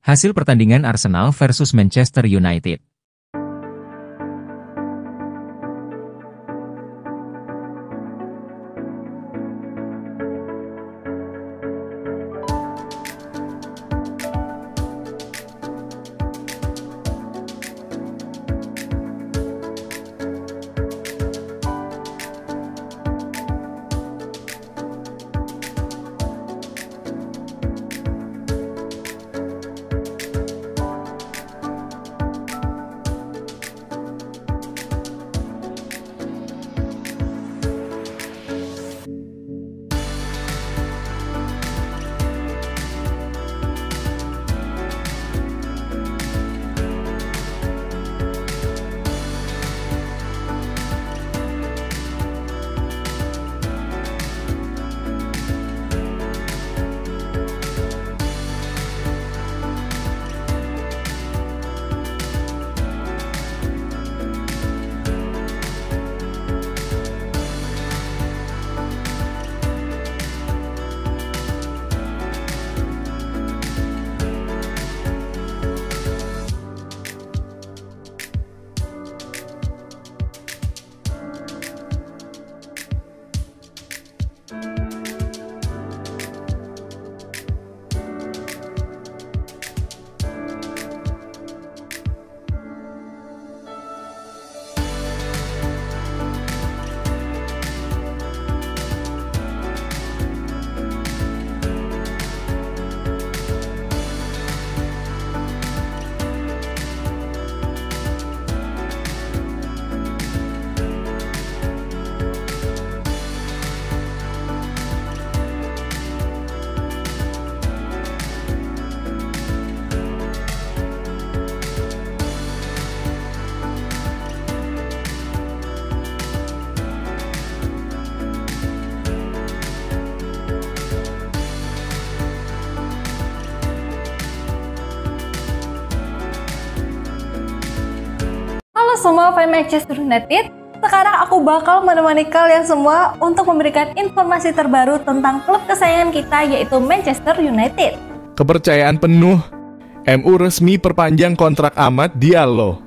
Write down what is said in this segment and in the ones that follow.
Hasil pertandingan Arsenal versus Manchester United. Halo semua fans Manchester United, sekarang aku bakal menemani kalian semua untuk memberikan informasi terbaru tentang klub kesayangan kita yaitu Manchester United. Kepercayaan penuh, MU resmi perpanjang kontrak Amad Diallo.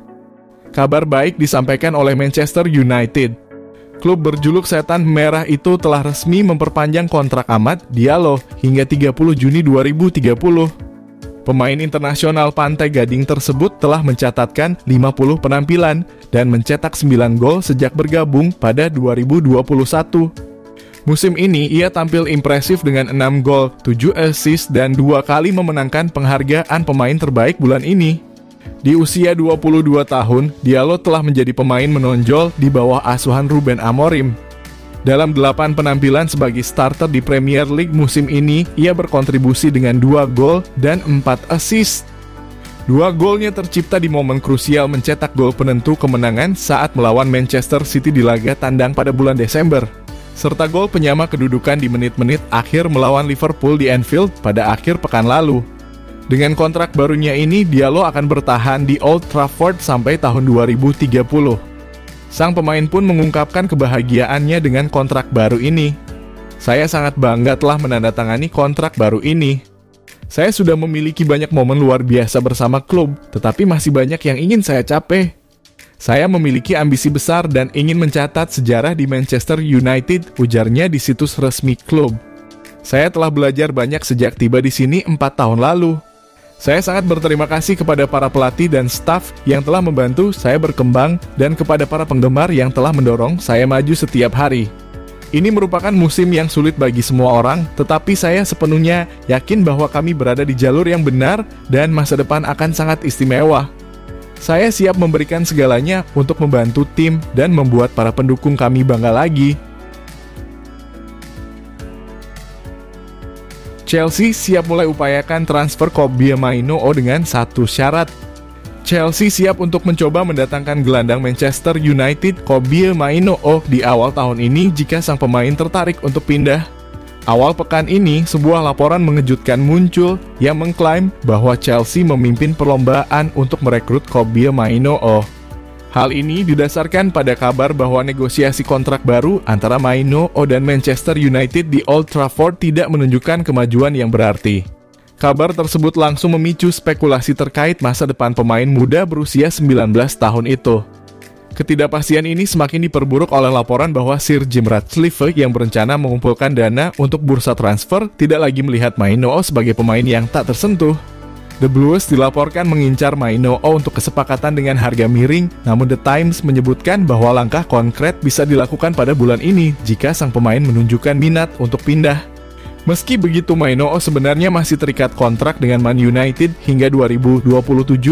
Kabar baik disampaikan oleh Manchester United. Klub berjuluk Setan Merah itu telah resmi memperpanjang kontrak Amad Diallo hingga 30 Juni 2030. Pemain internasional Pantai Gading tersebut telah mencatatkan 50 penampilan dan mencetak 9 gol sejak bergabung pada 2021. Musim ini ia tampil impresif dengan 6 gol, 7 assist dan 2 kali memenangkan penghargaan pemain terbaik bulan ini. Di usia 22 tahun, Diallo telah menjadi pemain menonjol di bawah asuhan Ruben Amorim. Dalam 8 penampilan sebagai starter di Premier League musim ini, ia berkontribusi dengan 2 gol dan 4 assist. 2 golnya tercipta di momen krusial mencetak gol penentu kemenangan saat melawan Manchester City di laga tandang pada bulan Desember, serta gol penyama kedudukan di menit-menit akhir melawan Liverpool di Anfield pada akhir pekan lalu. Dengan kontrak barunya ini, Diallo akan bertahan di Old Trafford sampai tahun 2030. Sang pemain pun mengungkapkan kebahagiaannya dengan kontrak baru ini. Saya sangat bangga telah menandatangani kontrak baru ini. Saya sudah memiliki banyak momen luar biasa bersama klub, tetapi masih banyak yang ingin saya capai. Saya memiliki ambisi besar dan ingin mencatat sejarah di Manchester United, ujarnya di situs resmi klub. Saya telah belajar banyak sejak tiba di sini 4 tahun lalu. Saya sangat berterima kasih kepada para pelatih dan staf yang telah membantu saya berkembang dan kepada para penggemar yang telah mendorong saya maju setiap hari. Ini merupakan musim yang sulit bagi semua orang, tetapi saya sepenuhnya yakin bahwa kami berada di jalur yang benar dan masa depan akan sangat istimewa. Saya siap memberikan segalanya untuk membantu tim dan membuat para pendukung kami bangga lagi. Chelsea siap mulai upayakan transfer Kobbie Mainoo dengan satu syarat. Chelsea siap untuk mencoba mendatangkan gelandang Manchester United Kobbie Mainoo di awal tahun ini jika sang pemain tertarik untuk pindah. Awal pekan ini, sebuah laporan mengejutkan muncul yang mengklaim bahwa Chelsea memimpin perlombaan untuk merekrut Kobbie Mainoo. Hal ini didasarkan pada kabar bahwa negosiasi kontrak baru antara Mainoo dan Manchester United di Old Trafford tidak menunjukkan kemajuan yang berarti. Kabar tersebut langsung memicu spekulasi terkait masa depan pemain muda berusia 19 tahun itu. Ketidakpastian ini semakin diperburuk oleh laporan bahwa Sir Jim Ratcliffe yang berencana mengumpulkan dana untuk bursa transfer tidak lagi melihat Maino sebagai pemain yang tak tersentuh. The Blues dilaporkan mengincar Maino untuk kesepakatan dengan harga miring, namun The Times menyebutkan bahwa langkah konkret bisa dilakukan pada bulan ini jika sang pemain menunjukkan minat untuk pindah. Meski begitu, Maino sebenarnya masih terikat kontrak dengan Man United hingga 2027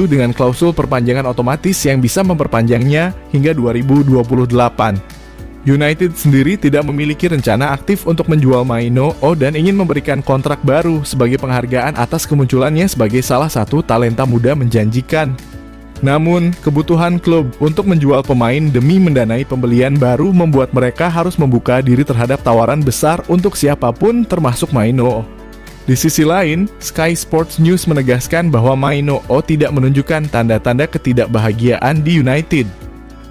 dengan klausul perpanjangan otomatis yang bisa memperpanjangnya hingga 2028. United sendiri tidak memiliki rencana aktif untuk menjual Maino dan ingin memberikan kontrak baru sebagai penghargaan atas kemunculannya sebagai salah satu talenta muda menjanjikan. Namun, kebutuhan klub untuk menjual pemain demi mendanai pembelian baru membuat mereka harus membuka diri terhadap tawaran besar untuk siapapun termasuk Maino. Di sisi lain, Sky Sports News menegaskan bahwa Maino tidak menunjukkan tanda-tanda ketidakbahagiaan di United.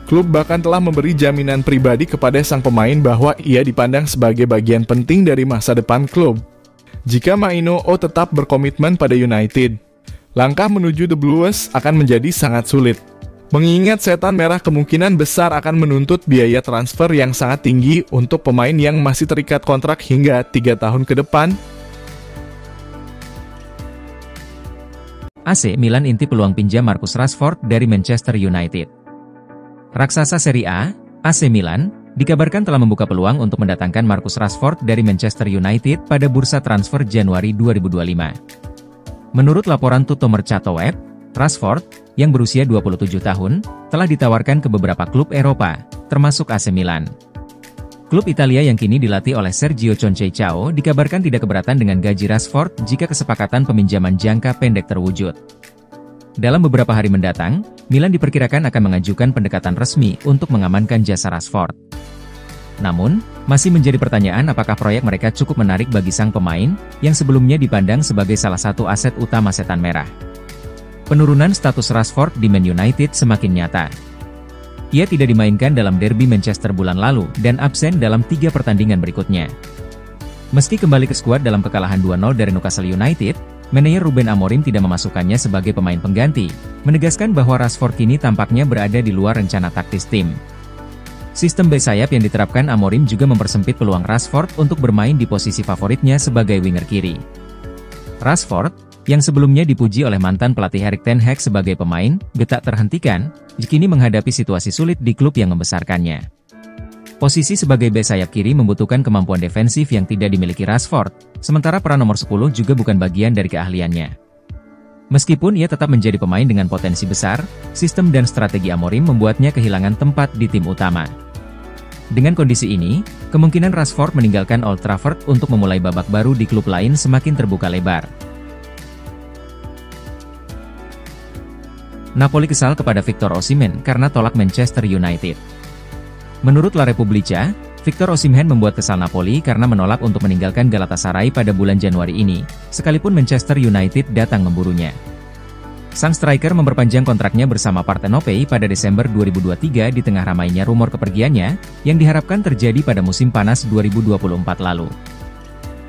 Klub bahkan telah memberi jaminan pribadi kepada sang pemain bahwa ia dipandang sebagai bagian penting dari masa depan klub. Jika Maino tetap berkomitmen pada United, langkah menuju The Blues akan menjadi sangat sulit. Mengingat Setan Merah kemungkinan besar akan menuntut biaya transfer yang sangat tinggi untuk pemain yang masih terikat kontrak hingga 3 tahun ke depan. AC Milan intip peluang pinjam Marcus Rashford dari Manchester United. Raksasa Serie A, AC Milan, dikabarkan telah membuka peluang untuk mendatangkan Marcus Rashford dari Manchester United pada bursa transfer Januari 2025. Menurut laporan Tutto Mercato Web, Rashford, yang berusia 27 tahun, telah ditawarkan ke beberapa klub Eropa, termasuk AC Milan. Klub Italia yang kini dilatih oleh Sergio Conceição dikabarkan tidak keberatan dengan gaji Rashford jika kesepakatan peminjaman jangka pendek terwujud. Dalam beberapa hari mendatang, Milan diperkirakan akan mengajukan pendekatan resmi untuk mengamankan jasa Rashford. Namun, masih menjadi pertanyaan apakah proyek mereka cukup menarik bagi sang pemain, yang sebelumnya dipandang sebagai salah satu aset utama Setan Merah. Penurunan status Rashford di Man United semakin nyata. Ia tidak dimainkan dalam derby Manchester bulan lalu, dan absen dalam 3 pertandingan berikutnya. Meski kembali ke skuad dalam kekalahan 2-0 dari Newcastle United, manajer Ruben Amorim tidak memasukkannya sebagai pemain pengganti, menegaskan bahwa Rashford kini tampaknya berada di luar rencana taktis tim. Sistem bek sayap yang diterapkan Amorim juga mempersempit peluang Rashford untuk bermain di posisi favoritnya sebagai winger kiri. Rashford, yang sebelumnya dipuji oleh mantan pelatih Erik ten Hag sebagai pemain, tak terhentikan, kini menghadapi situasi sulit di klub yang membesarkannya. Posisi sebagai bek sayap kiri membutuhkan kemampuan defensif yang tidak dimiliki Rashford, sementara peran nomor 10 juga bukan bagian dari keahliannya. Meskipun ia tetap menjadi pemain dengan potensi besar, sistem dan strategi Amorim membuatnya kehilangan tempat di tim utama. Dengan kondisi ini, kemungkinan Rashford meninggalkan Old Trafford untuk memulai babak baru di klub lain semakin terbuka lebar. Napoli kesal kepada Victor Osimhen karena tolak Manchester United. Menurut La Repubblica, Victor Osimhen membuat kesal Napoli karena menolak untuk meninggalkan Galatasaray pada bulan Januari ini, sekalipun Manchester United datang memburunya. Sang striker memperpanjang kontraknya bersama Partenopei pada Desember 2023 di tengah ramainya rumor kepergiannya, yang diharapkan terjadi pada musim panas 2024 lalu.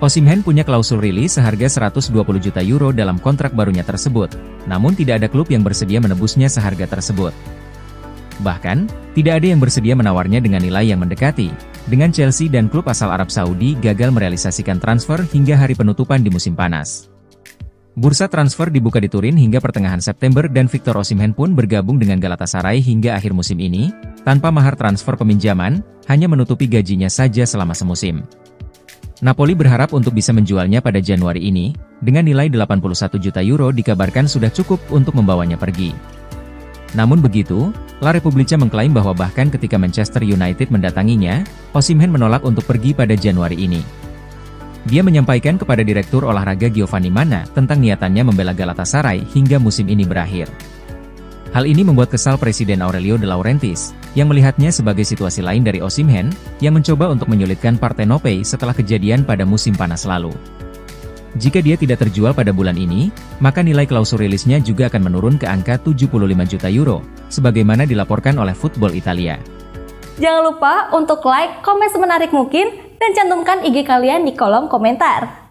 Osimhen punya klausul rilis seharga 120 juta euro dalam kontrak barunya tersebut, namun tidak ada klub yang bersedia menebusnya seharga tersebut. Bahkan, tidak ada yang bersedia menawarnya dengan nilai yang mendekati, dengan Chelsea dan klub asal Arab Saudi gagal merealisasikan transfer hingga hari penutupan di musim panas. Bursa transfer dibuka di Turin hingga pertengahan September dan Victor Osimhen pun bergabung dengan Galatasaray hingga akhir musim ini, tanpa mahar transfer peminjaman, hanya menutupi gajinya saja selama semusim. Napoli berharap untuk bisa menjualnya pada Januari ini, dengan nilai 81 juta euro dikabarkan sudah cukup untuk membawanya pergi. Namun begitu, La Repubblica mengklaim bahwa bahkan ketika Manchester United mendatanginya, Osimhen menolak untuk pergi pada Januari ini. Dia menyampaikan kepada Direktur Olahraga Giovanni Manna tentang niatannya membela Galatasaray hingga musim ini berakhir. Hal ini membuat kesal Presiden Aurelio De Laurentiis, yang melihatnya sebagai situasi lain dari Osimhen, yang mencoba untuk menyulitkan Partenopei setelah kejadian pada musim panas lalu. Jika dia tidak terjual pada bulan ini, maka nilai klausul rilisnya juga akan menurun ke angka 75 juta euro, sebagaimana dilaporkan oleh Football Italia. Jangan lupa untuk like, komen semenarik mungkin, dan cantumkan IG kalian di kolom komentar.